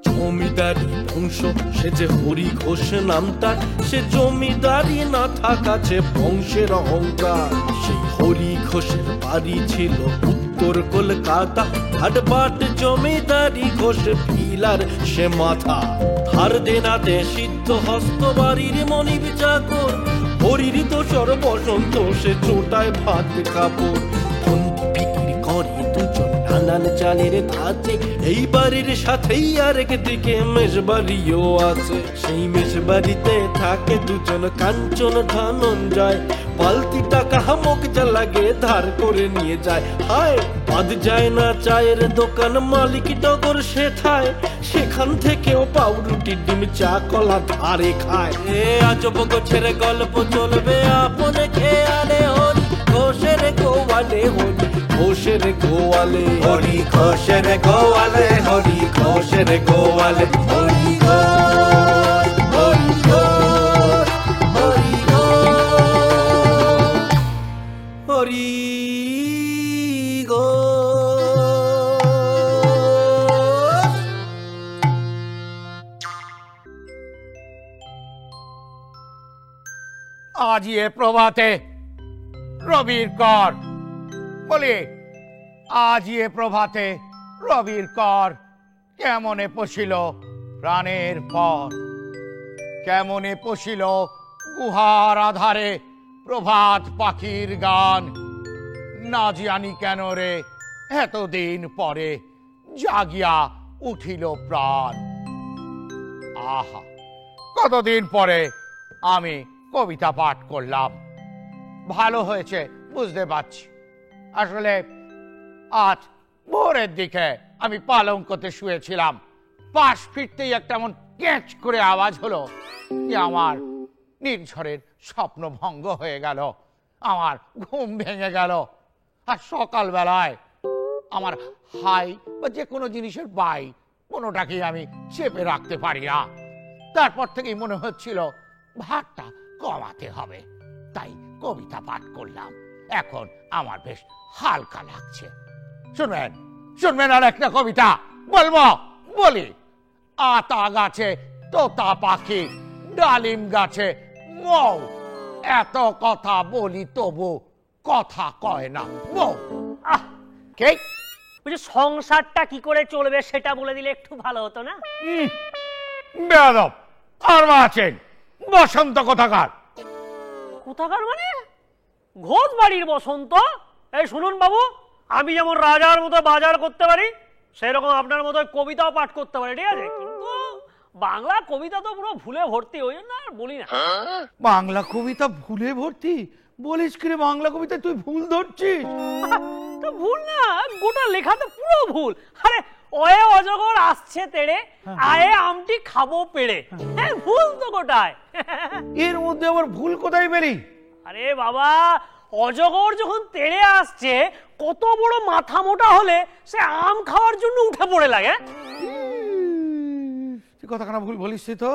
জমিদারি বংশ, সে যে হরি ঘোষ নাম তার, সে জমিদারি না থাকা যে বংশের অহংকার। সেই হরি ঘোষের বাড়ি ছিল উত্তর কলকাতা, হাটবাট জমিদারি ঘোষ পিলার সে মাথা। ধার দেনাতে সিদ্ধ হস্ত বাড়ির মনিব চাকর, হরির দোসর বসন্ত সে চোটায় ভাত কাপড়। বিক্রি করে দুজন নানান চালের ধাঁচে, এই বাড়ির সাথেই আরেক দিকে মেষবাড়িও আছে। সেই মেষবাড়িতে থাকে দুজন কাঞ্চন ধনঞ্জয়, পালতি টাকা হামক যা লাগে ধার করে নিয়ে যায়। হায় বাদ যায় না চায়ের দোকান, মালিক টগর সেথায়, সেখান থেকেও পাউরুটি ডিম চা কলা ধারে খায়। এ আজব গোছের গল্প চলবে আপনে খেয়ালে, হরি ঘোষের গোয়ালে, হরি ঘোষের গোয়ালে, হরি ঘোষের গোয়ালে, হরি ঘোষের গোয়ালে, হরি ঘোষ, হরি ঘোষ, হরি ঘোষ, হরি ঘোষ। আজ এ প্রভাতে রবির কর, বলি আজ এ প্রভাতে রবির কর, কেমনে পশিল প্রাণের পর, কেমনে পশিল গুহার আধারে প্রভাত পাখির গান। না জানি কেন রে এতদিন পরে জাগিয়া উঠিল প্রাণ। আহা, কতদিন পরে আমি কবিতা পাঠ করলাম, ভালো হয়েছে বুঝতে পারছি। আসলে আজ ভোরের দিকে আমি পালঙ্কতে শুয়েছিলাম, পাশ ফিরতেই একটা এমন ক্যাচ করে আওয়াজ হলো যে আমার নির্ঝরের স্বপ্ন ভঙ্গ হয়ে গেল, আমার ঘুম ভেঙে গেল। আর সকালবেলায় আমার হাই বা যে কোনো জিনিসের বাই কোনোটাকেই আমি চেপে রাখতে পারি না। তারপর থেকেই মনে হচ্ছিল ভারটা কমাতে হবে, তাই কবিতা পাঠ করলাম। এখন আমার বেশ হালকা লাগছে। শুনবেন শুনবেন আর একটা কবিতা বলবো? বলি। আতা গাছে তোতা পাখি, ডালিম গাছে মৌ, এত কথা বলি তবু কথা কয় না মৌ। কে সংসারটা কি করে চলবে সেটা বলে দিলে একটু ভালো হতো না? বেয়াদব। আর আছেন বসন্ত কোথাকার? কোথাকার মানে? ঘোষ বাড়ির বসন্ত। এই শুনুন বাবু, আমি যেমন রাজার মতো বাজার করতে পারি, সেরকম আপনার মতো কবিতাও পাঠ করতে পারি, ঠিক আছে? কিন্তু বাংলা কবিতা তো পুরো ভুলে ভর্তি, ওই জন্য আর বলি না। বাংলা কবিতা ভুলে ভর্তি বলিস কি রে? বাংলা কবিতা তুই ভুল ধরছিস? তো ভুল না, গোটা লেখা তো পুরো ভুল। আরে ওয়ে অজগর আসছে তেড়ে, আয়ে আমটি খাবো পেড়ে, হ্যাঁ ভুল তো গোটায়। এর মধ্যে আবার ভুল কোথায় বেরি? আরে বাবা, অজগর যখন তেড়ে আসছে, কত বড় মাথা মোটা হলে সে আম খাওয়ার জন্য উঠে পড়ে লাগে। তুই কথাখানা ভুল বলিস তো,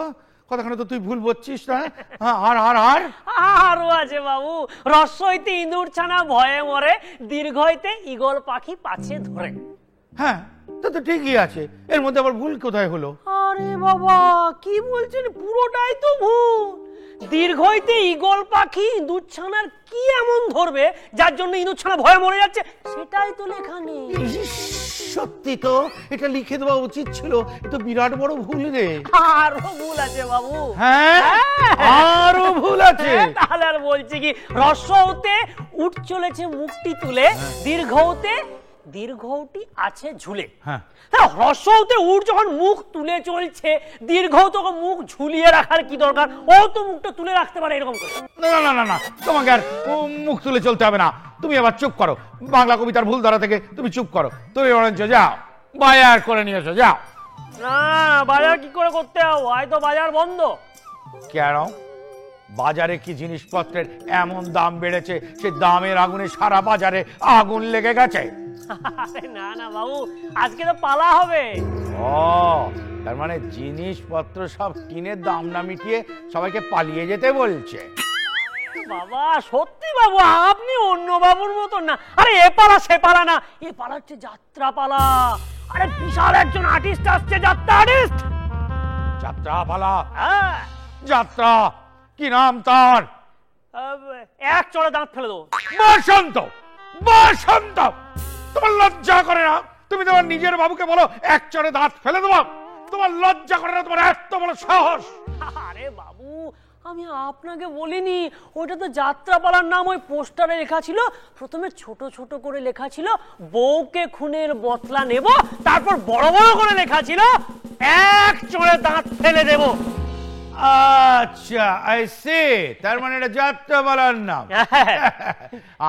কথাখানা তো তুই ভুল বলছিস না। আর আর আর আরো আছে বাবু, রস হইতে ইঁদুর ছানা ভয়ে মরে, দীর্ঘ হইতে ঈগল পাখি পাছে ধরে। হ্যাঁ, তা তো ঠিকই আছে, এর মধ্যে আবার ভুল কোথায় হলো? আরে বাবা কি বলছেন, পুরোটাই তো ভুল। দীর্ঘ হইতে ঈগল পাখি ইঁদুর ছানার কি এমন ধরবে যার জন্য ইঁদুর ছানা ভয়ে মরে যাচ্ছে, সেটাই তো লেখা নেই। সত্যি তো, এটা লিখে দেওয়া উচিত ছিল। এটা বিরাট বড় ভুল রে। আরো ভুল আছে বাবু। হ্যাঁ, আরো ভুল আছে। তাহলে আর বলছি কি, রস্য হতে উঠ চলেছে মুখটি তুলে, দীর্ঘ হতে দীর্ঘটি আছে ঝুলে। হ্যাঁ, হ্রস্ব হতে উঠ যখন মুখ তুলে চলছে, দীর্ঘ তখন মুখ ঝুলিয়ে রাখার কি দরকার? ও তো মুখটা তুলে রাখতে পারে এরকম করে। না না না না, তোমাকে আর মুখ তুলে চলতে হবে না। তুমি আবার চুপ করো, বাংলা কবিতার ভুল ধরা থেকে তুমি চুপ করো। তুমি বরঞ্চ যাও বাজার করে নিয়ে এসো, যাও। না, বাজার কি করে করতে হবে? হয়তো বাজার বন্ধ। কেন? বাজারে কি জিনিসপত্রের এমন দাম বেড়েছে, সে দামের আগুনে সারা বাজারে আগুন লেগে গেছে? না না বাবু, আজকে তো পালা হবে। ও, তার মানে জিনিসপত্র সব কিনে দাম না মিটিয়ে সবাইকে পালিয়ে যেতে বলছে। বাবা সত্যি বাবু, আপনি অন্য বাবুর মতন না। আরে এ পালা সে পালা না, এ পালা হচ্ছে যাত্রা পালা। আরে বিশাল একজন আর্টিস্ট আসছে, যাত্রা আর্টিস্ট। যাত্রা পালা? হ্যাঁ। যাত্রা কি নাম তার? এক চড়ে দাঁত ফেলে দেবো। বসন্ত, বসন্ত, তোমার লজ্জা করে না? তুমি তোমার নিজের বাবুকে বলো এক চড়ে দাঁত ফেলে দেবো? তোমার লজ্জা করে না? তোমার এত বড় সাহস? আরে বাবু, আমি আপনাকে বলিনি, ওইটা তো যাত্রাপালার নাম। ওই পোস্টারে লেখা ছিল, প্রথমে ছোট ছোট করে লেখা ছিল বউকে খুনের বদলা নেব, তারপর বড় বড় করে লেখা ছিল এক চড়ে দাঁত ফেলে দেব। আচ্ছা, আই সি। তার মানে এটা যাত্রাপালার নাম।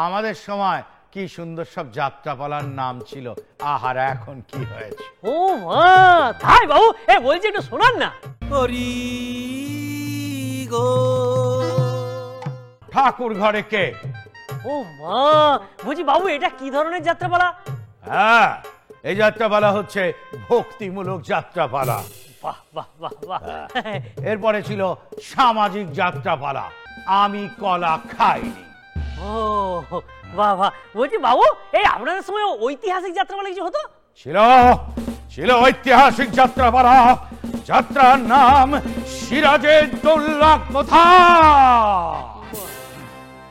আমাদের সময় কি সুন্দর সব যাত্রাপালার নাম ছিল। আহার এখন কি হয়েছে? ও মা, তাই বাবু? বলছি একটু শোনান না। ঠাকুর ঘরে কে? ও মা, বুঝি বাবু এটা কি ধরনের যাত্রাপালা? হ্যাঁ, এই যাত্রাপালা হচ্ছে ভক্তিমূলক যাত্রাপালা। বাহ বাহ বাহ বাহ। এরপরে ছিল সামাজিক যাত্রাপালা, আমি কলা খাইনি। ও বাহ বাহ। বলছি বাবু, এই আপনাদের সময় ঐতিহাসিক যাত্রাপালা কিছু হতো? ছিল, ছিল ঐতিহাসিক যাত্রাপালা। যাত্রার নাম সিরাজের দৌল্লা কথা।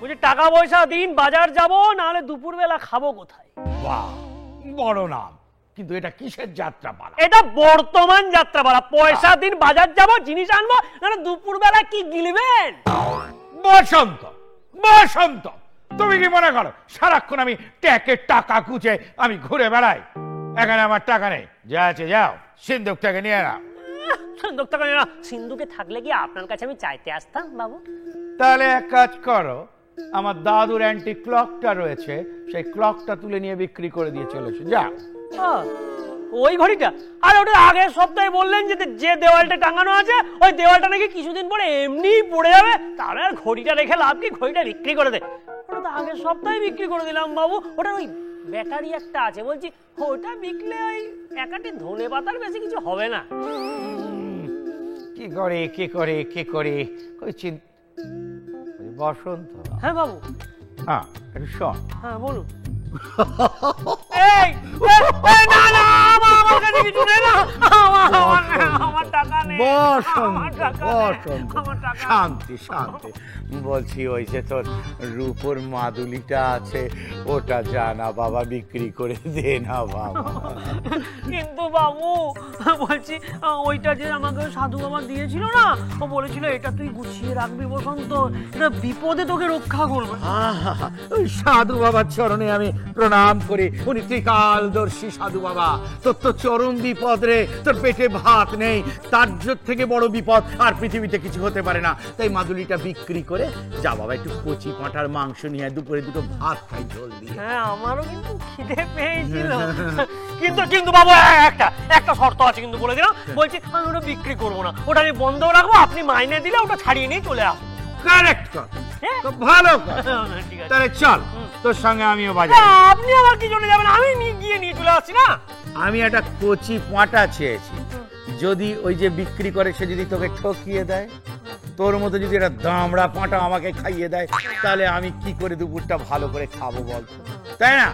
বলছি টাকা পয়সা দিন, বাজার যাব, নাহলে দুপুরবেলা খাবো কোথায়? বাহ, বড় নাম। কিন্তু এটা কিসের যাত্রাপালা? এটা বর্তমান যাত্রাপালা। পয়সা দিন, বাজার যাব, জিনিস আনবো, নাহলে দুপুরবেলা কি গিলবেন? বসন্ত, বসন্ত, তুমি কি মনে করো সারাক্ষণ আমি ট্যাকের টাকা কুচে আমি ঘুরে বেড়াই? এখানে আমার টাকা নেই, যা আছে যাও, সিন্ধুক থেকে নিয়ে নাও। সিন্ধুক থেকে নিয়ে নাও? সিন্ধুকে থাকলে কি আপনার কাছে আমি চাইতে আসতাম বাবু? তাহলে এক কাজ করো, আমার দাদুর অ্যান্টি ক্লকটা রয়েছে, সেই ক্লকটা তুলে নিয়ে বিক্রি করে দিয়ে চলেছে, যা। ওই ঘড়িটা? আর ওটা আগের সপ্তাহে বললেন যে দেওয়ালটা টাঙানো আছে, ওই দেওয়ালটা নাকি কিছুদিন পরে এমনি পড়ে যাবে, তাহলে আর ঘড়িটা রেখে লাভ কি? ঘড়িটা বিক্রি করে দে। ওটা তো আগের সপ্তাহে বিক্রি করে দিলাম বাবু। ওটা ওই ব্যাটারি একটা আছে, বলছি ওটা বিকলে ওই একাটি ধনে পাতার বেশি কিছু হবে না। কি করে কি করে কি করে ওই বসন্ত। হ্যাঁ বাবু। হ্যাঁ, একটু শোন। হ্যাঁ বলুন। এই না না, আমার কাছে কিছু নেই না, আমার টাকা নেই। বসন্ত, বসন্ত, শান্তি শান্তি। বলছি ওই যে তোর রূপোর মাদুলিটা আছে, ওটা জানা বাবা বিক্রি করে দে না বাবা। কিন্তু বাবু বলছি, ওইটা যে আমাকে সাধু বাবা দিয়েছিল না, ও বলেছিল এটা তুই গুছিয়ে রাখবি বসন্ত, এটা বিপদে তোকে রক্ষা করবে। ওই সাধু বাবার চরণে আমি প্রণাম করি। উনি ত্রিকালদর্শী সাধু বাবা। তোর তো চরম বিপদ রে, তোর পেটে ভাত নেই, তার থেকে বড় বিপদ আর পৃথিবীতে কিছু হতে পারে না। তাই মাদুলিটা বিক্রি করে যা বাবা, একটু কচি পাঁঠার মাংস নিয়ে দুপুরে দুটো ভাত খাই ঝোল দিয়ে। হ্যাঁ, আমারও কিন্তু খিদে পেয়েছিল। কিন্তু বাবু একটা শর্ত আছে, কিন্তু বলে দিলাম। বলছি আমি ওটা বিক্রি করবো না, ওটা আমি বন্ধ রাখবো, আপনি মাইনে দিলে ওটা ছাড়িয়ে নিয়ে চলে আসবো। কারেক্ট কর, ভালো কর। তাহলে চল, তোর সঙ্গে আমিও বাজার। আপনি আবার কি চলে যাবেন? আমি গিয়ে নিয়ে চলে আসছি না। আমি একটা কচি পাঁঠা চেয়েছি, যদি ওই যে বিক্রি করে সে যদি তোকে ঠকিয়ে দেয়, তোর মতো যদি একটা দামড়া পাঁঠা আমাকে খাইয়ে দেয়, তাহলে আমি কি করে দুপুরটা ভালো করে খাবো বলতো, তাই না?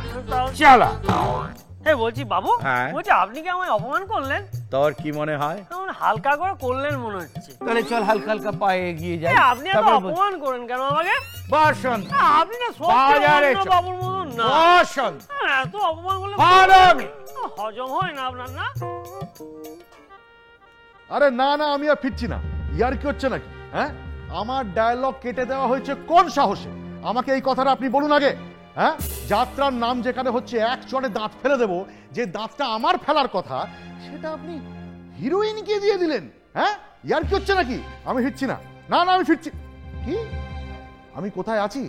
চলো। বলছি বাবু, বলছি আপনি কি আমায় অপমান করলেন? তোর কি মনে হয়? হালকা করে করলেন মনে হচ্ছে। তাহলে চল হালকা হালকা পায়ে এগিয়ে যাই। আপনি এত অপমান করেন কেন আমাকে? বসন্ত, আপনি না সত্যি বাবুর মতন না। বসন্ত, এত অপমান করলে হজম হয় না আপনার, না? আরে না না, আমি আর ফিরছি না। ইয়ার কি হচ্ছে নাকি? হ্যাঁ, আমার ডায়লগ কেটে দেওয়া হয়েছে কোন সাহসে? আমাকে এই কথাটা আপনি বলুন আগে। হ্যাঁ, যাত্রার নাম যেখানে হচ্ছে এক চড়ে দাঁত ফেলে দেবো, যে দাঁতটা আমার ফেলার কথা সেটা আপনি হিরোইনকে দিয়ে দিলেন। হ্যাঁ, ইয়ার কি হচ্ছে নাকি? আমি ফিরছি না। না না, আমি ফিরছি। কি আমি কোথায় আছি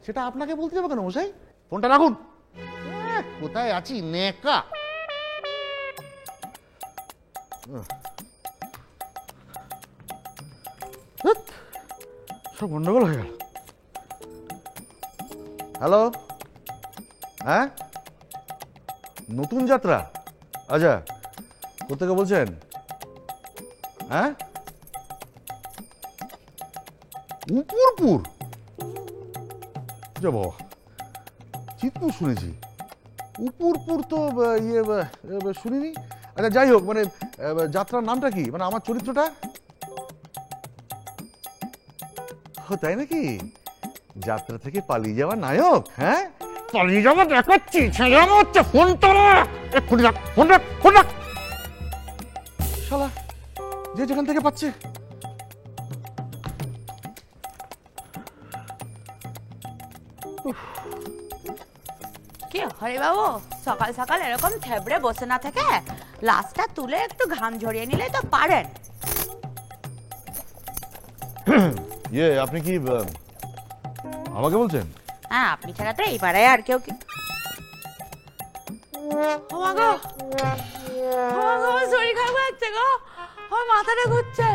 সেটা আপনাকে বলতে যাবো কেন মশাই? ফোনটা রাখুন। কোথায় আছি নেকা? সব গন্ডগোল হয়ে গেল। হ্যালো, হ্যাঁ, নতুন যাত্রা? আচ্ছা, কোথেকে বলছেন? হ্যাঁ, উপরপুর? যাব চিত্তু শুনেছি, উপরপুর তো শুনিনি। আচ্ছা যাই হোক, মানে যাত্রার নামটা কি, মানে আমার চরিত্রটা? তাই নাকি? যাত্রা থেকে পালিয়ে যাওয়া নায়ক? হ্যাঁ, পালিয়ে যাবো দেখাচ্ছি। ফোন রাখ শালা, যে যেখান থেকে পাচ্ছে। কি হরে বাবু, সকাল সকাল এরকম থেবড়ে বসে না থেকে লাশটা তুলে একটু ঘাম ঝরিয়ে নিলে তো পারেন। আপনি কি আমাকে বলছেন? হ্যাঁ, আপনি ছাড়া তো এই পাড়ায় আর কেউ কি। ও মা গো, আমার শরীর খারাপ লাগছে গো, আমার মাথাটা ঘুরছে।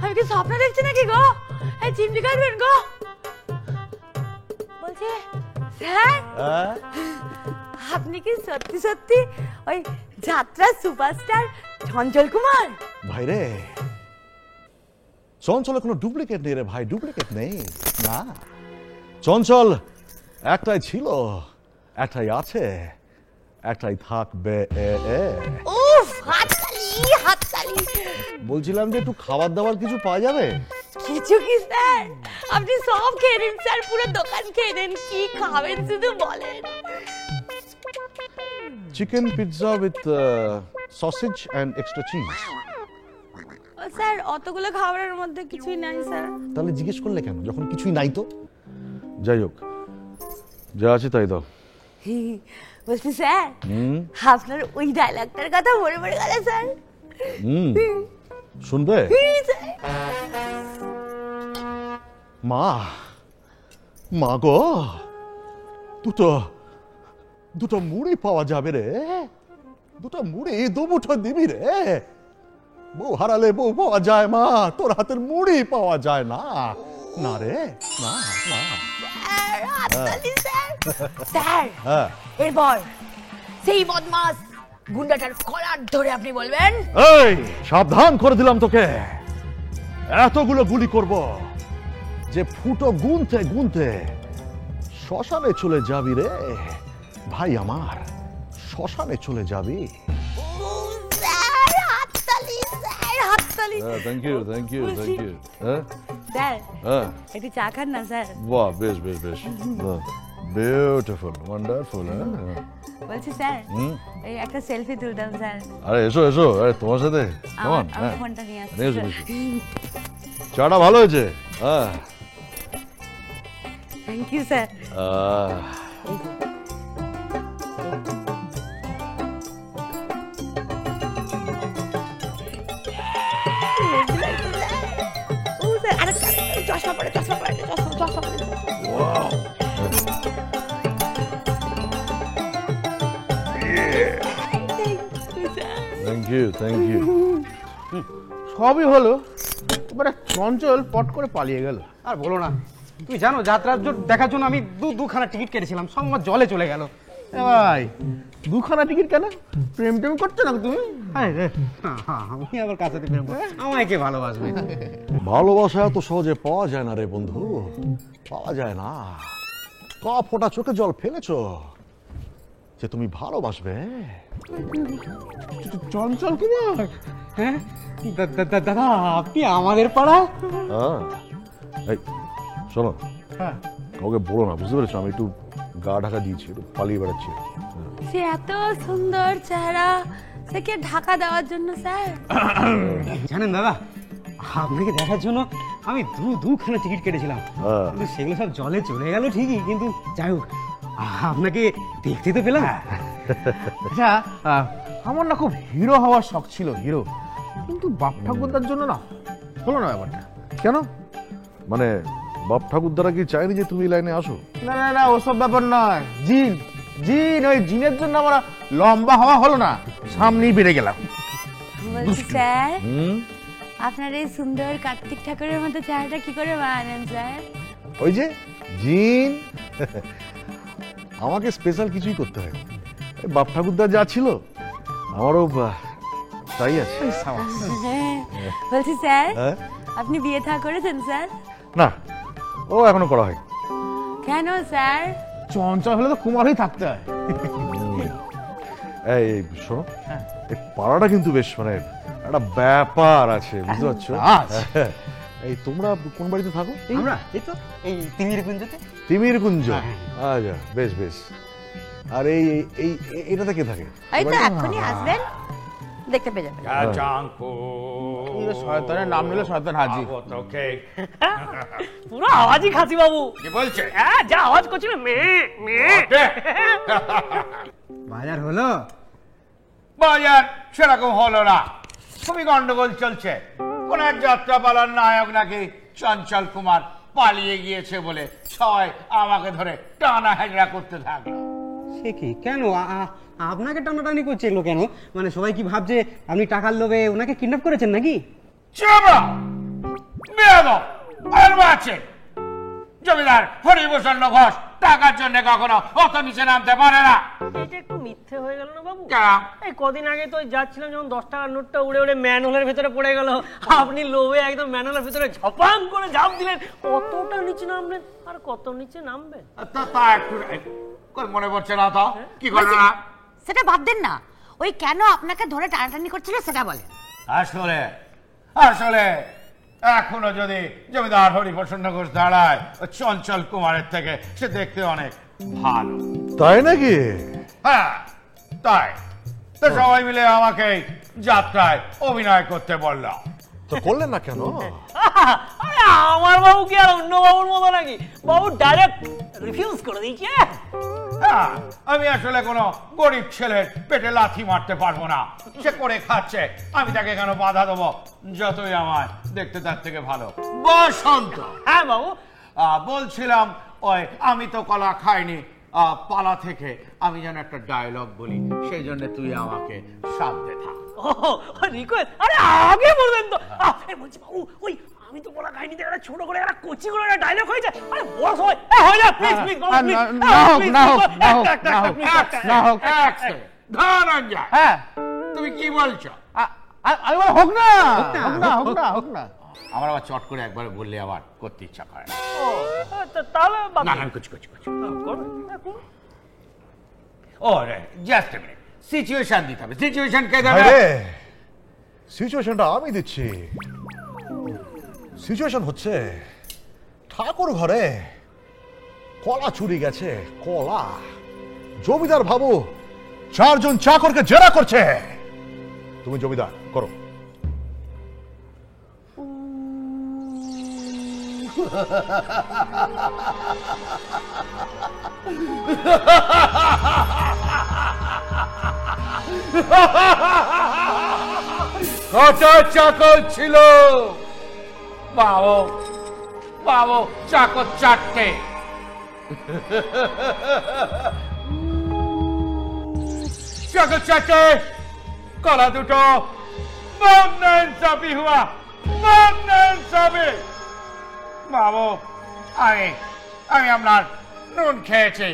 আমি কি স্বপ্ন দেখছি নাকি গো? এই চিমটি কাটবেন গো? বলছি স্যার, আপনি কি সত্যি সত্যি ওই যাত্রা সুপারস্টার চঞ্চল কুমার? ভাই রে, চঞ্চলের কোনো ডুপ্লিকেট নেই রে ভাই, ডুপ্লিকেট নেই না। চঞ্চল একটাই ছিল, একটাই আছে, একটাই থাকবে। উফ, হাততালি হাততালি। বলছিলাম যে একটু খাবার দাবার কিছু পাওয়া যাবে? কিছু কি স্যার, আপনি সব খেয়ে নিন স্যার, পুরো দোকান খেয়ে নেন, কি খাবেন শুধু বলেন। Chicken pizza with sausage and extra cheese. Sir অতগুলো খাবারের মধ্যে কিছুই নাই স্যার। তাহলে জিজ্ঞেস করলে কেন, যখন কিছুই নাই? তো যাই হোক, যা আছে তাই দাও। বলছি স্যার, আপনার ওই ডায়লগটার কথা মনে পড়ে গেল স্যার। শুনবে? মা, মা গো, দুটো মুড়ি পাওয়া যাবে রে, দুটো মুড়ি দুমুঠো দিবি রে। বউ হারালে বউ পাওয়া যায় মা, তোর হাতের মুড়ি পাওয়া যায় না। না রে, না না। স্যার, এরপর সেই বদমাস গুন্ডাটার কলার ধরে আপনি বলবেন, এই সাবধান করে দিলাম তোকে, এতগুলো গুলি করব যে ফুটো গুনতে গুনতে শ্মশানে চলে যাবি রে ভাই আমার, শ্মশানে চলে যাবি। স্যার হাততালি, স্যার হাততালি। Thank you thank you thank you. Sir একটু চা খান না স্যার। বাহ, বেশ বেশ বেশ, বিউটিফুল, ওয়ান্ডারফুল। বলছি স্যার, এই একটা সেলফি তুলতাম স্যার। আরে এসো এসো, আরে তোমার সাথে কেমন? আমার ফোনটা নিয়ে আসছি। চাটা ভালো হয়েছে। Thank you sir. চশমা পড়ে, চশমা পড়ে, চশমা পড়ে। Thank you thank you. সবই হলো, এবারে চঞ্চল পট করে পালিয়ে গেল। আর বলো না, তুমি জানো যাত্রার দেখার জন্য আমি দুখানা টিকিট কেটেছিলাম, সব আমার জলে চলে গেল। ভাই, দুখানা টিকিট কেন? প্রেম টেম করছো না তুমি? আমি আবার কাছে প্রেম করব, আমায় কে ভালোবাসবে? ভালোবাসা এত সহজে পাওয়া যায় না রে বন্ধু, পাওয়া যায় না। ক ফোঁটা চোখে জল ফেলেছো যে তুমি ভালোবাসবে? চঞ্চল কুমার? হ্যাঁ দাদা, আপনি আমাদের পাড়া? এই শোনো, কাউকে বলো না, বুঝতে পেরেছো? আমি একটু গা ঢাকা দিয়েছি, একটু পালিয়ে বেড়াচ্ছি। সে এত সুন্দর চেহারা, সে কি ঢাকা দেওয়ার জন্য স্যার? জানেন দাদা, আপনাকে দেখার জন্য আমি দুখানা টিকিট কেটেছিলাম, কিন্তু সেগুলো সব জলে চলে গেল ঠিকই, কিন্তু যাই হোক আপনাকে দেখতে তো পেলাম। আচ্ছা, আমার না খুব হিরো হওয়ার শখ ছিল, হিরো, কিন্তু বাপ ঠাকুরদার জন্য না হলো না ব্যাপারটা। কেন? মানে বাপ ঠাকুর দ্বারা কি চাইনি যে তুমি লাইনে আসো? না না না, ওসব ব্যাপার নয়। জিন জিন, ওই জিনের জন্য আমরা লম্বা হওয়া হলো না, সামনেই বেড়ে গেলাম। বলছি স্যার, আপনার এই সুন্দর কার্তিক ঠাকুরের মতো চেহারাটা কি করে বানালেন স্যার? ওই যে জিন, আমাকে স্পেশাল কিছুই করতে হয়, বাপ ঠাকুরদা যা ছিল আমারও তাই আছে। বলছি স্যার, আপনি বিয়ে থা করেছেন স্যার? না, ও এখনো করা হয়। কেন স্যার? চঞ্চল হলে তো কুমারই থাকতে হয়। এই শোনো, এই পাড়াটা কিন্তু বেশ মানে একটা ব্যাপার আছে, বুঝতে পারছো? এই তোমরা কোন বাড়িতে থাকো? আমরা এই তো এই তিমির কুঞ্জতে। তিমির কুঞ্জ? আচ্ছা, বেশ বেশ। আর এই এই এটাতে কে থাকে? এই তো এখনই আসবেন, দেখতে পেয়ে যাবেন। শয়তানের নাম নিলে শয়তান হাজি। পুরো আওয়াজই খাসি বাবু। কি বলছে? হ্যাঁ, যা আওয়াজ করছিল মে মে। বাজার হলো? বাজার সেরকম হলো না, খুবই গন্ডগোল চলছে। কোন এক যাত্রাপালার নায়ক নাকি চঞ্চল কুমার পালিয়ে গিয়েছে বলে সবাই আমাকে ধরে টানা হেজড়া করতে থাকলো। সে কি, কেন আপনাকে টানাটানি করছিল কেন? মানে সবাই কি ভাবছে আপনি টাকার লোভে ওনাকে কিডন্যাপ করেছেন নাকি? চেবা বেয়াদব আর বাঁচে জমিদার হরিপ্রসন্ন ঘোষ টাকার জন্য কখনো অত নিচে নামতে পারে না। এটা একটু মিথ্যে হয়ে গেল না বাবু? কেন? এই কদিন আগে তো যাচ্ছিলাম যখন 10 টাকার নোটটা উড়ে উড়ে ম্যানহোলের ভেতরে পড়ে গেল, আপনি লোভে একদম ম্যানহোলের ভেতরে ঝপাং করে ঝাঁপ দিলেন। কতটা নিচে নামবেন আর কত নিচে নামবেন তা একটু মনে পড়ছে না তো? কি করলো না? সেটা বাদ দেন না, ওই কেন আপনাকে ধরে টানাটানি করছিল সেটা বলেন। আসলে আসলে এখনো যদি জমিদার হরিপ্রসন্ন ঘোষ দাঁড়ায় চঞ্চল কুমারের থেকে, সে দেখতে অনেক ভালো। তাই নাকি? হ্যাঁ তাই তো সবাই মিলে আমাকে যাত্রায় অভিনয় করতে বলল। তো করলেন না কেন? আরে আমার বাবু কি আর অন্য বাবুর মতো নাকি? বাবু ডাইরেক্ট রিফিউজ করে দিয়েছে। হ্যাঁ, আমি আসলে কোনো গরিব ছেলের পেটে লাথি মারতে পারবো না। সে করে খাচ্ছে, আমি তাকে কেন বাধা দেবো? যতই আমার দেখতে তার থেকে ভালো। বসন্ত, হ্যাঁ বাবু, বলছিলাম ওই আমি তো কলা খাইনি পালা থেকে আমি যেন একটা ডায়লগ বলি, সেই জন্য তুই আমাকে সাথে থাক। ও রিকোয়েস্ট, আরে আগে বলবেন তো। বলছি বাবু, ওই আমি তো বলা কাহিনীতে একটা ছোট করে একটা কচি করে একটা ডায়লগ হয়েছে। আরে বড় সবাই হয়ে যাক, please please Babu, please Dhananjay, হ্যাঁ, তুমি কি বলছো? আমি বল হোক না, হোক না, হোক না, হোক না। আমার আবার চট করে একবার বললে আবার করতে ইচ্ছা করে না। তাহলে না না, কুচি কুচি কুচি। ও রে, জাস্ট এ মিনিট, সিচুয়েশন দিতে হবে। সিচুয়েশন কে দেবে? আরে সিচুয়েশনটা আমি দিচ্ছি। সিচুয়েশন হচ্ছে ঠাকুর ঘরে কলা চুরি গেছে, কলা। জমিদার বাবু 4 জন চাকরকে জেরা করছে। তুমি জমিদার করো। কত চাকর ছিল? বাবু বাবু, চাকর 4টে। চাকর 4টে, কলা 2টো। ইনসাফি হুয়া, ইনসাফি। বাবু, আমি আপনার নুন খেয়েছি।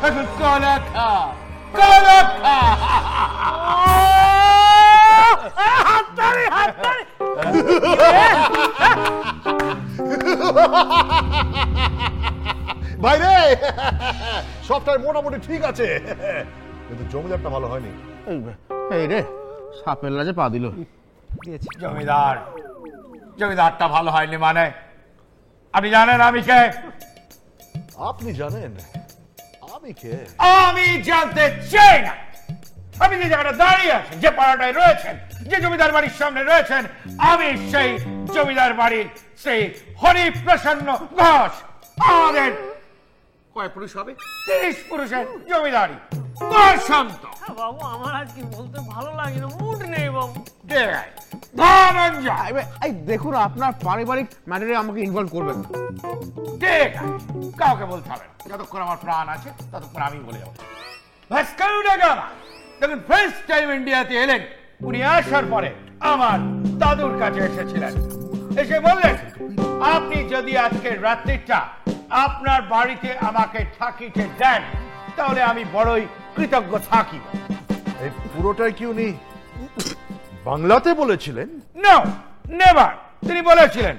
এখন কলা খা, কলা খা। হাততালি হাততালি। ভাই রে, সবটাই মোটামুটি ঠিক আছে, কিন্তু জমিদারটা ভালো হয়নি। এই রে, সাপের লাজে পা দিল। জমিদারটা ভালো হয়নি মানে? আপনি জানেন আমি কে? আপনি জানেন আমি কে? আমি জানতে চাই না। আপনি যে জায়গাটা দাঁড়িয়ে আছেন, যে পাড়াটায় রয়েছেন, যে জমিদার বাড়ির সামনে রয়েছেন, আমি সেই জমিদার বাড়ির সেই হরিপ্রসন্ন ঘোষ। আমাদের কয় পুরুষ হবে? 30 পুরুষের জমিদারি। বসন্ত বাবু, আমার আর কি বলতে ভালো লাগে না, মুড নেই বাবু। ধনঞ্জয়, এই দেখুন, আপনার পারিবারিক ম্যাটারে আমাকে ইনভলভ করবেন না। ঠিক আছে, কাউকে বলতে হবে না। যতক্ষণ আমার প্রাণ আছে ততক্ষণ আমি বলে যাবো। ভাস্কর দা গামা যখন ফার্স্ট টাইম ইন্ডিয়াতে এলেন, উনি আসার পরে আমার দাদুর কাছে এসেছিলেন। এসে বললেন, আপনি যদি আজকে রাত্রিটা আপনার বাড়িতে আমাকে থাকিতে দেন, তাহলে আমি বড়ই কৃতজ্ঞ থাকিব। এই পুরোটাই কি উনি বাংলাতে বলেছিলেন। No never. তিনি বলেছিলেন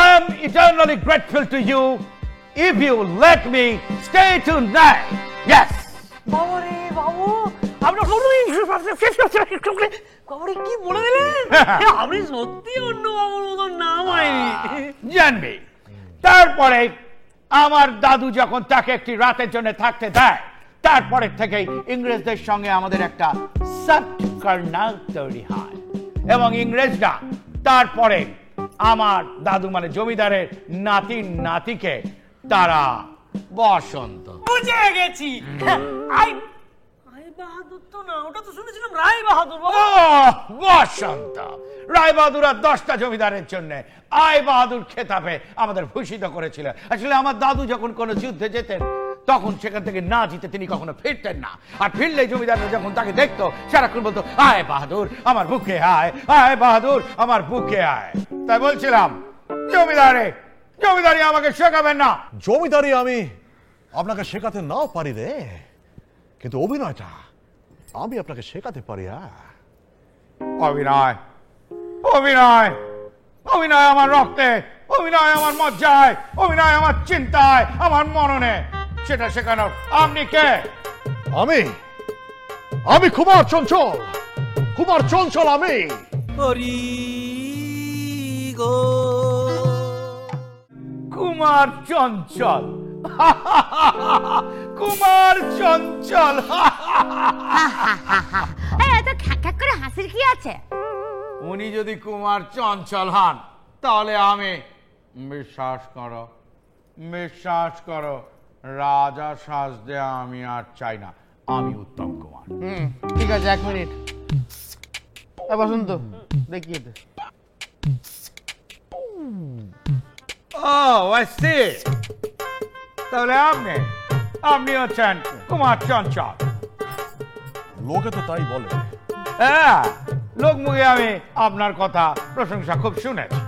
I am eternally grateful to you if you let me stay tonight. Yes. বাবারে বাবু, আপনি বাবারে কি বলে দিলেন? আপনি সত্যি অন্য বাবুর মতন নাম হয়নি। জানবি, তারপরে আমার দাদু যখন তাকে একটি রাতের জন্য থাকতে দেয়, তারপরে থেকেই ইংরেজদের সঙ্গে আমাদের একটা সফট কর্নার তৈরি হয় এবং ইংরেজরা তারপরে আমার দাদু মানে জমিদারের নাতি নাতিকে তারা বসন্ত। বুঝে গেছি। আই বাহাদুর তো না, ওটা তো শুনেছিলাম রায় বাহাদুর। বাবা বসন্ত রায় বাহাদুর আর 10টা জমিদারের জন্য আয় বাহাদুর খেতাবে আমাদের ভূষিত করেছিল। আসলে আমার দাদু যখন কোনো যুদ্ধে যেতেন তখন সেখান থেকে না জিতে তিনি কখনো ফিরতেন না, আর ফিরলে জমিদাররা যখন তাকে দেখতো সারাক্ষণ বলতো আয় বাহাদুর আমার বুকে আয়, আয় বাহাদুর আমার বুকে আয়। তাই বলছিলাম জমিদারি আমাকে শেখাবেন না। জমিদারি আমি আপনাকে শেখাতে নাও পারি রে, কিন্তু অভিনয়টা আমি আপনাকে শেখাতে পারি। অভিনয় অভিনয় অভিনয় আমার রক্তে, অভিনয় আমার মজ্জায়, অভিনয় আমার চিন্তায়, আমার মননে। সেটা শেখানোর আপনি কে? আমি কুমার চঞ্চল, কুমার চঞ্চল আমি। হরি গো কুমার চঞ্চল, কুমার চঞ্চল। এই এত খ্যাক করে হাসির কি আছে? উনি যদি কুমার চঞ্চল হন তাহলে আমি বিশ্বাস করো রাজা সাজতে আমি আর চাই না, আমি উত্তম কুমার। ঠিক আছে, 1 মিনিট। বসন্ত দেখিয়ে দে। তাহলে আপনি হচ্ছেন কুমার চঞ্চল। লোকে তো তাই বলে। হ্যাঁ, লোক মুখে আমি আপনার কথা প্রশংসা খুব শুনেছি।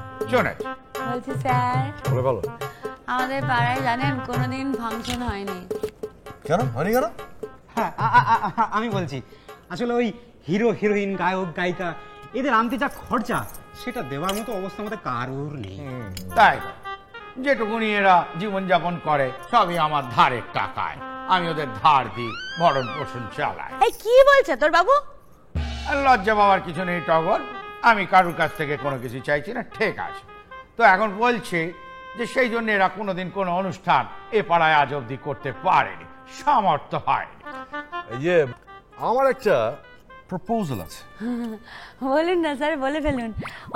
বলছি স্যার, বলে বলো। আমাদের পাড়ায় জানেন কোনোদিন ফাংশন হয়নি। কেন হয়নি কেন? হ্যাঁ, আমি বলছি আসলে ওই হিরো হিরোইন গায়ক গায়িকা এদের আনতে যা খরচা সেটা দেওয়ার মতো অবস্থা আমাদের কারোর নেই। তাই যেটুকুনি এরা জীবনযাপন করে সবই আমার ধারের টাকায়, আমি ওদের ধার দিই, ভরণ পোষণ চালাই। এই কি বলছে তোর বাবু? আর লজ্জা পাওয়ার কিছু নেই টগর, আমি কারুর কাছ থেকে কোনো কিছু চাইছি না, ঠিক আছে। তো এখন বলছি যে সেই জন্য এরা কোনোদিন কোনো অনুষ্ঠান এ পাড়ায় আজ অব্দি করতে পারেনি, সামর্থ্য হয়নি। এই যে আমার একটা প্রপোজাল আছে। বলুন না স্যার, বলে ফেলুন।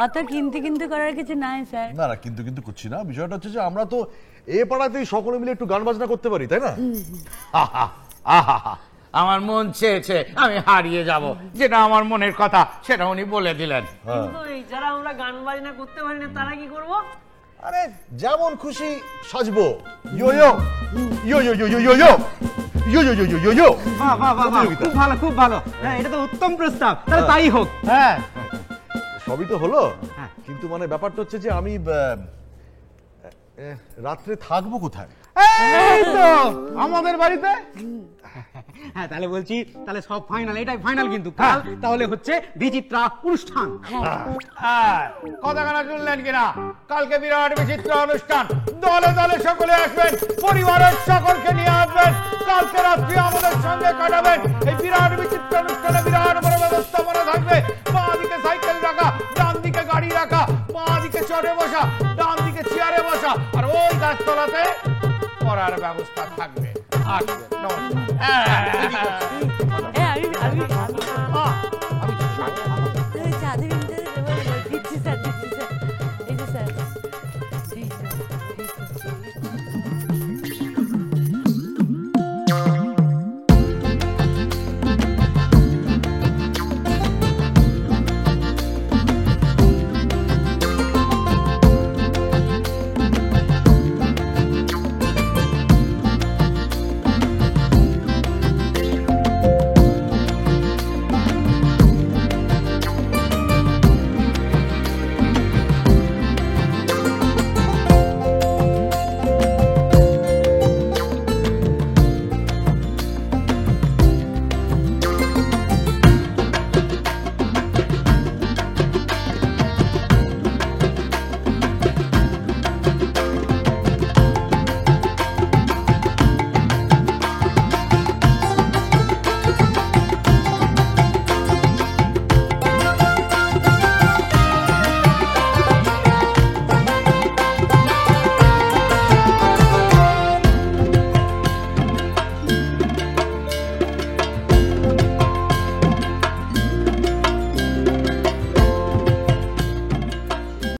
অত কিন্তু করার কিছু নাই স্যার। না না, কিন্তু করছি না। বিষয়টা হচ্ছে যে আমরা তো এ পাড়াতেই সকলে মিলে একটু গান বাজনা করতে পারি, তাই না? আমার মন চেয়েছে আমি হারিয়ে যাব, যেটা আমার মনের কথা সেটা উনি বলে দিলেন। কিন্তু এই যারা আমরা গান বাজনা করতে পারি না তারা কি করব? আরে যেমন খুশি সাজবো। ইয়ো ইয়ো ইয়ো ইয়ো ইয়ো ইয়ো ইয়ো ইয়ো ইয়ো ইয়ো ইয়ো ইয়ো। বাহ বাহ বাহ, খুব ভালো খুব ভালো। হ্যাঁ, এটা তো উত্তম প্রস্তাব, তাহলে তাই হোক। হ্যাঁ, সবই তো হলো, কিন্তু মানে ব্যাপারটা হচ্ছে যে আমি রাত্রে থাকবো কোথায়? এই তো আমাদের বাড়িতে। হ্যাঁ, তাহলে বলছি তাহলে সব ফাইনাল, এটাই ফাইনাল কিন্তু কাল তাহলে হচ্ছে বিচিত্রা অনুষ্ঠান। কথাখানা শুনলেন কিনা? কালকে বিরাট বিচিত্র অনুষ্ঠান, দলে দলে সকলে আসবেন, পরিবারের সকলকে নিয়ে আসবেন, কালকে রাত্রি আমাদের সঙ্গে কাটাবেন। এই বিরাট বিচিত্র অনুষ্ঠানে বিরাট বড় ব্যবস্থাপনা থাকবে। বাঁ দিকে সাইকেল রাখা, ডান দিকে গাড়ি রাখা, বাঁ দিকে চড়ে বসা, ডান দিকে চেয়ারে বসা, আর ওই গাছতলাতে পড়ার ব্যবস্থা থাকবে। আসবে। আমি